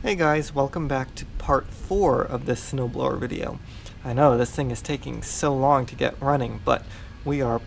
Hey guys, welcome back to part 4 of this snowblower video. I know this thing is taking so long to get running, but we are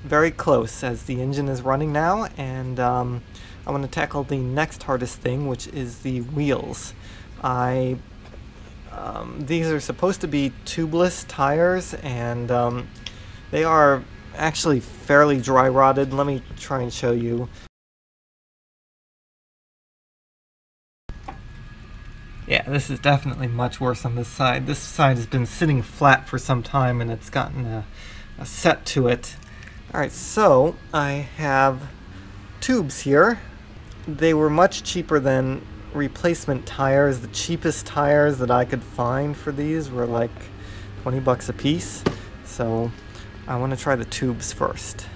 very close as the engine is running now, and I want to tackle the next hardest thing, which is the wheels. These are supposed to be tubeless tires, and they are actually fairly dry rotted. Let me try and show you. Yeah, this is definitely much worse on this side. This side has been sitting flat for some time and it's gotten a set to it. Alright, so I have tubes here. They were much cheaper than replacement tires. The cheapest tires that I could find for these were like 20 bucks a piece. So I want to try the tubes first.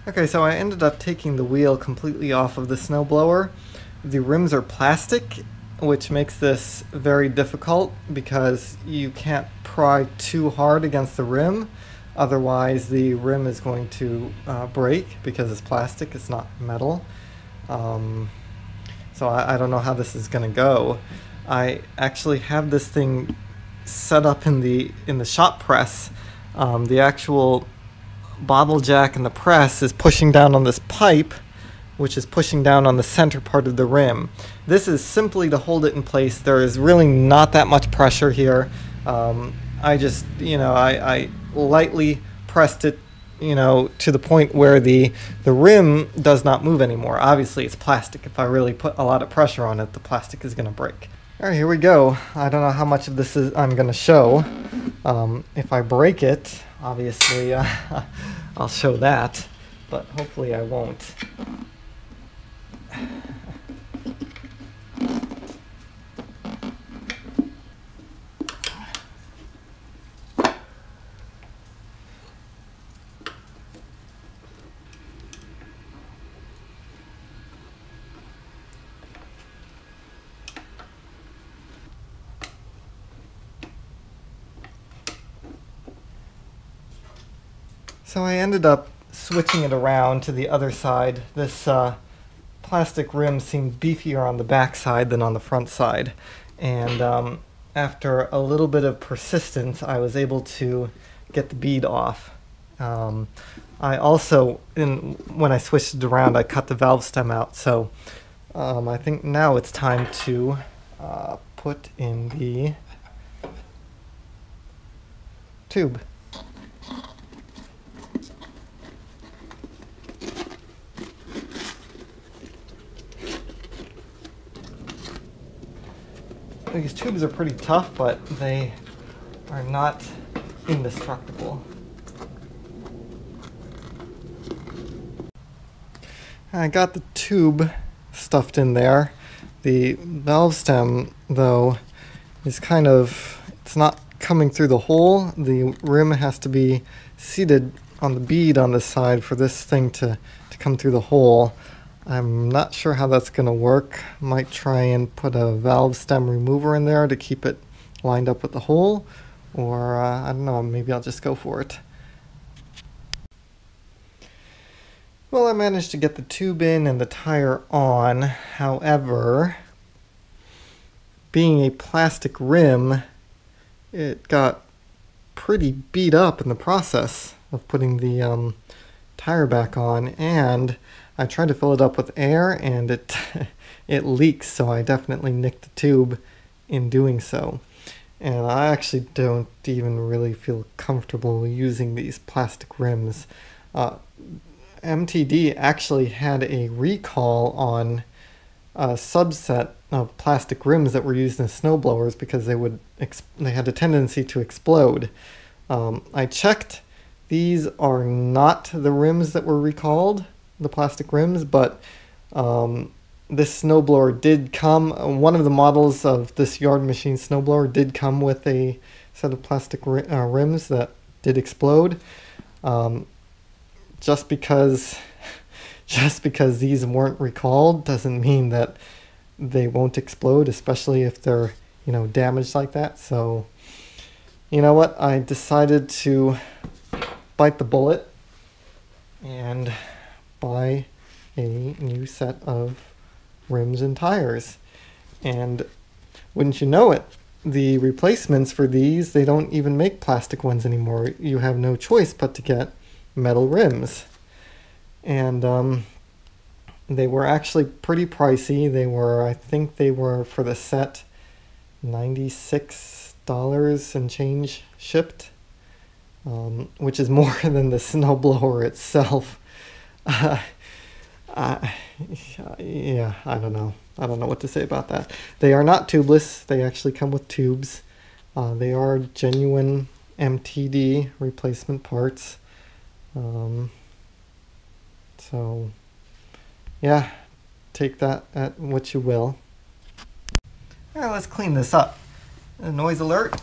Okay, so I ended up taking the wheel completely off of the snowblower. The rims are plastic, which makes this very difficult because you can't pry too hard against the rim, otherwise the rim is going to break because it's plastic, it's not metal. So I don't know how this is going to go. I actually have this thing set up in the shop press. The actual bottle jack in the press is pushing down on this pipe, which is pushing down on the center part of the rim. This is simply to hold it in place. There is really not that much pressure here. I just, I lightly pressed it, to the point where the rim does not move anymore. Obviously it's plastic. If I really put a lot of pressure on it, the plastic is going to break. All right, here we go. I don't know how much of this I'm going to show. If I break it, obviously I'll show that, but hopefully I won't. So I ended up switching it around to the other side. This plastic rim seemed beefier on the back side than on the front side. And after a little bit of persistence, I was able to get the bead off. I also, when I switched it around, I cut the valve stem out. So I think now it's time to put in the tube. These tubes are pretty tough, but they are not indestructible. I got the tube stuffed in there. The valve stem, though, is it's not coming through the hole. The rim has to be seated on the bead on this side for this thing to come through the hole. I'm not sure how that's going to work. Might try and put a valve stem remover in there to keep it lined up with the hole, or I don't know, maybe I'll just go for it. Well, I managed to get the tube in and the tire on. However, being a plastic rim, it got pretty beat up in the process of putting the tire back on, and I tried to fill it up with air and it it leaks, so I definitely nicked the tube in doing so. And I actually don't even really feel comfortable using these plastic rims. MTD actually had a recall on a subset of plastic rims that were used in snowblowers because they had a tendency to explode. I checked. These are not the rims that were recalled, the plastic rims, but this snowblower did come, one of the models of this Yard Machine snowblower did come with a set of plastic rims that did explode. Just because these weren't recalled doesn't mean that they won't explode, especially if they're, damaged like that. So, you know what? I decided to bite the bullet and buy a new set of rims and tires. And wouldn't you know it, the replacements for these, they don't even make plastic ones anymore. You have no choice but to get metal rims. And they were actually pretty pricey. They were, I think they were for the set $96 and change shipped, which is more than the snowblower itself. Yeah, I don't know. I don't know what to say about that. They are not tubeless. They actually come with tubes. They are genuine MTD replacement parts. So, yeah, take that at what you will. All right, let's clean this up. A noise alert.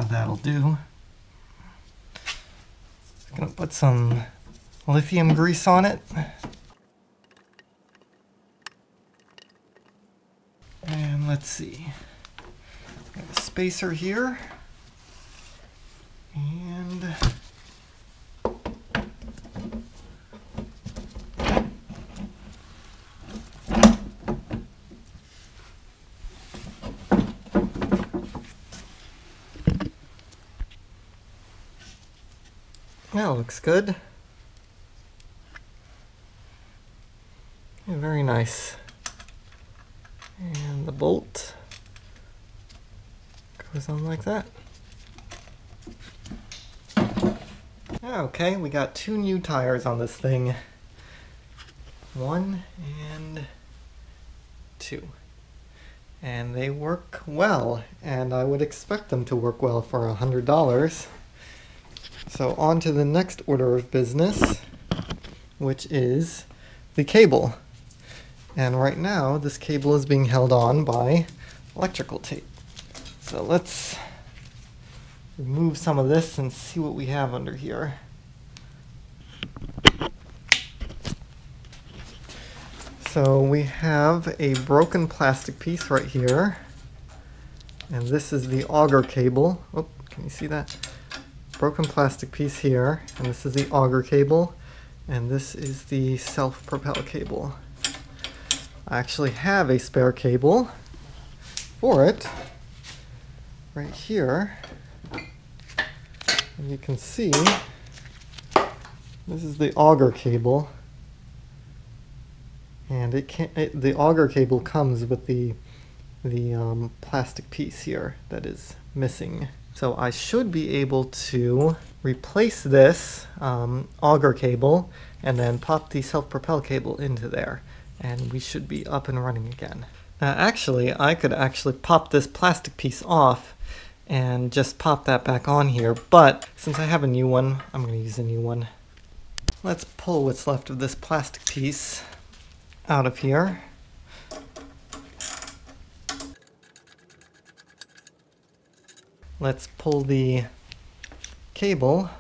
That'll do. Just gonna put some lithium grease on it. And let's see. Got a spacer here. And that looks good. Yeah, very nice. And the bolt goes on like that. Okay, we got 2 new tires on this thing. 1 and 2. And they work well, and I would expect them to work well for $100. So on to the next order of business, which is the cable. And right now, this cable is being held on by electrical tape. So let's remove some of this and see what we have under here. So we have a broken plastic piece right here. And this is the auger cable. Oh, can you see that? Broken plastic piece here, and this is the auger cable, and this is the self-propel cable. I actually have a spare cable for it right here, and you can see this is the auger cable, and the auger cable comes with the plastic piece here that is missing. So I should be able to replace this auger cable and then pop the self-propel cable into there, and we should be up and running again. Now actually, I could actually pop this plastic piece off and just pop that back on here, but since I have a new one, I'm going to use a new one. Let's pull what's left of this plastic piece out of here. Let's pull the cable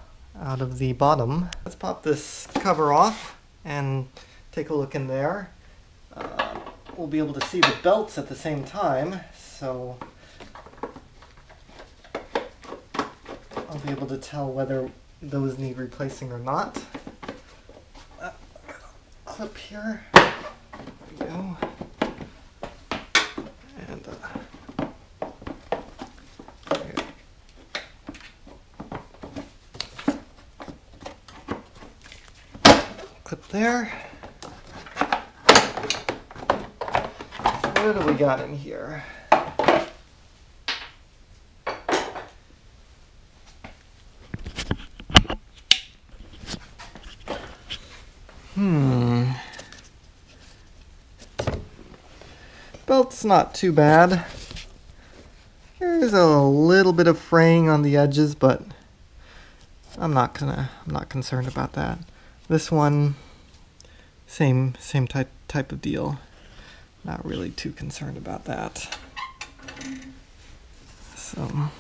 out of the bottom. Let's pop this cover off and take a look in there. We'll be able to see the belts at the same time, so I'll be able to tell whether those need replacing or not. Clip here. There we go. And clip there. What do we got in here? Belt's not too bad. There's a little bit of fraying on the edges, but I'm not concerned about that. This one same type of deal. Not really too concerned about that. So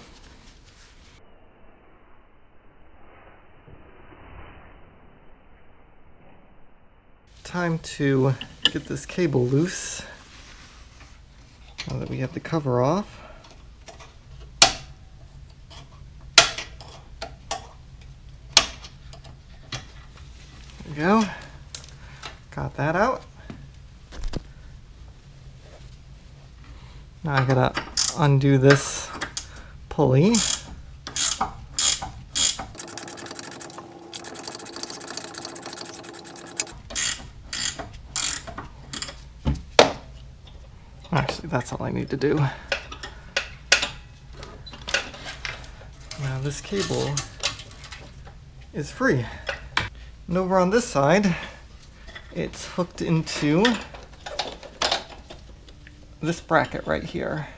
time to get this cable loose now that we have the cover off. There we go. Got that out. Now I gotta undo this pulley. Actually, that's all I need to do. Now this cable is free. And over on this side, it's hooked into this bracket right here.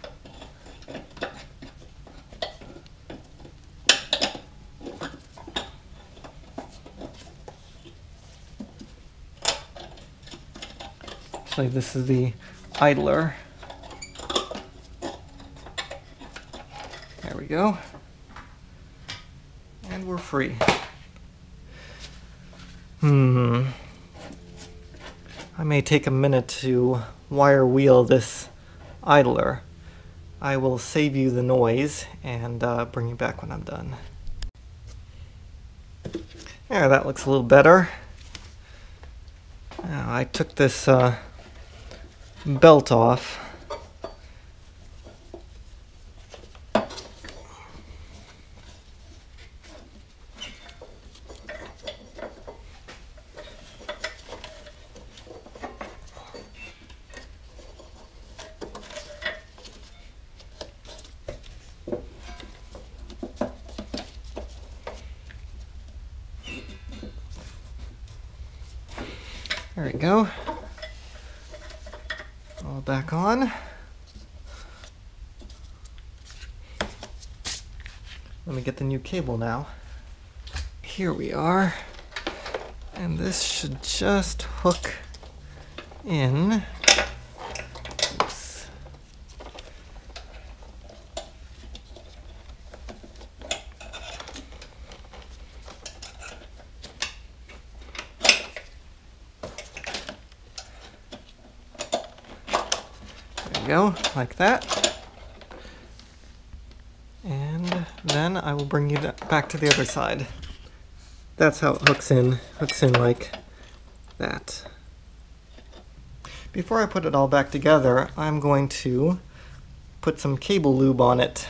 Actually, this is the idler. There we go. And we're free. I may take a minute to wire wheel this idler. I will save you the noise and bring you back when I'm done. There, that looks a little better. Now, I took this belt off. There we go. All back on. Let me get the new cable now. Here we are. And this should just hook in. Oops. Go like that, and then I will bring you back to the other side. That's how it hooks in like that. Before I put it all back together, I'm going to put some cable lube on it.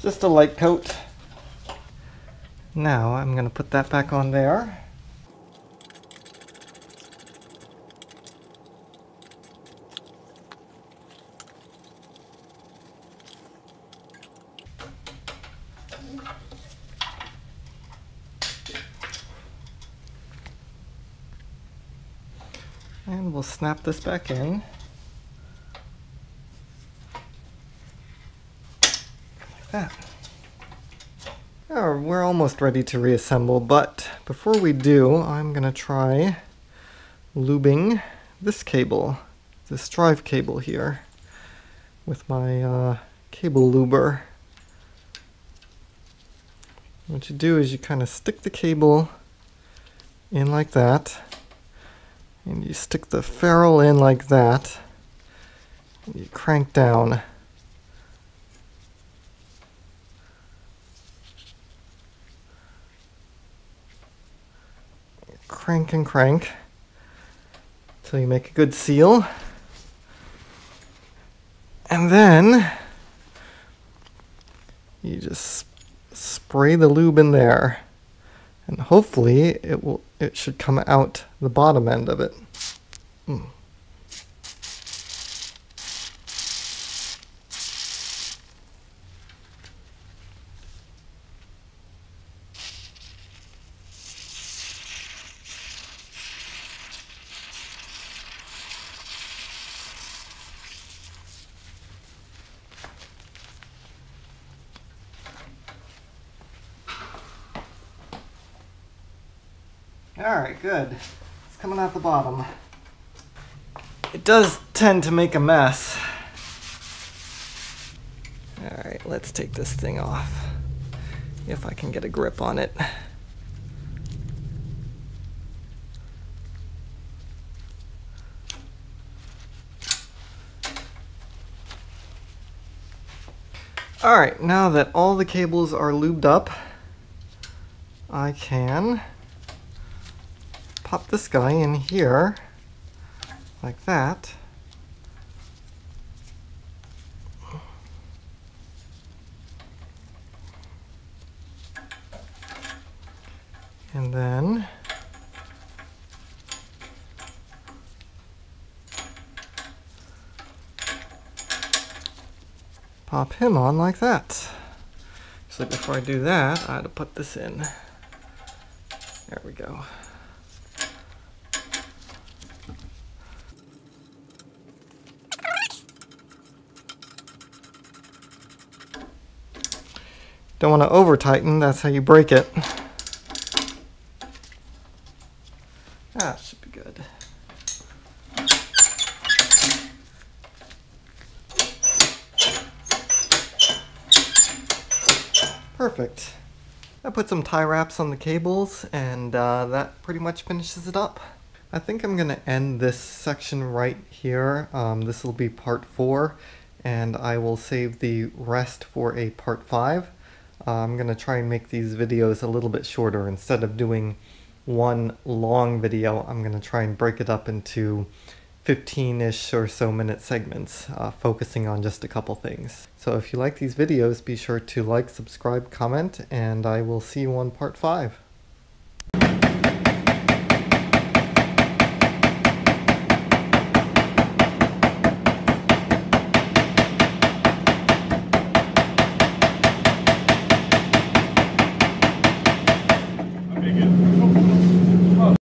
Just a light coat. Now I'm going to put that back on there. And we'll snap this back in. Like that. Oh, we're almost ready to reassemble, but before we do, I'm going to try lubing this cable, this drive cable here, with my cable luber. What you do is you kind of stick the cable in like that, and you stick the ferrule in like that, and you crank down. Crank and crank until you make a good seal. And then you just spray the lube in there, and hopefully it should come out the bottom end of it. Alright, good. It's coming out the bottom. It does tend to make a mess. Alright, let's take this thing off. If I can get a grip on it. Alright, now that all the cables are lubed up, I can pop this guy in here, like that. And then pop him on like that. So before I do that, I had to put this in. There we go. Don't want to over tighten, that's how you break it. That should be good. Perfect. I put some tie wraps on the cables, and that pretty much finishes it up. I think I'm going to end this section right here. This will be part 4, and I will save the rest for a part 5. I'm going to try and make these videos a little bit shorter. Instead of doing one long video, I'm going to try and break it up into 15-ish or so minute segments, focusing on just a couple things. So if you like these videos, be sure to like, subscribe, comment, and I will see you on part 5.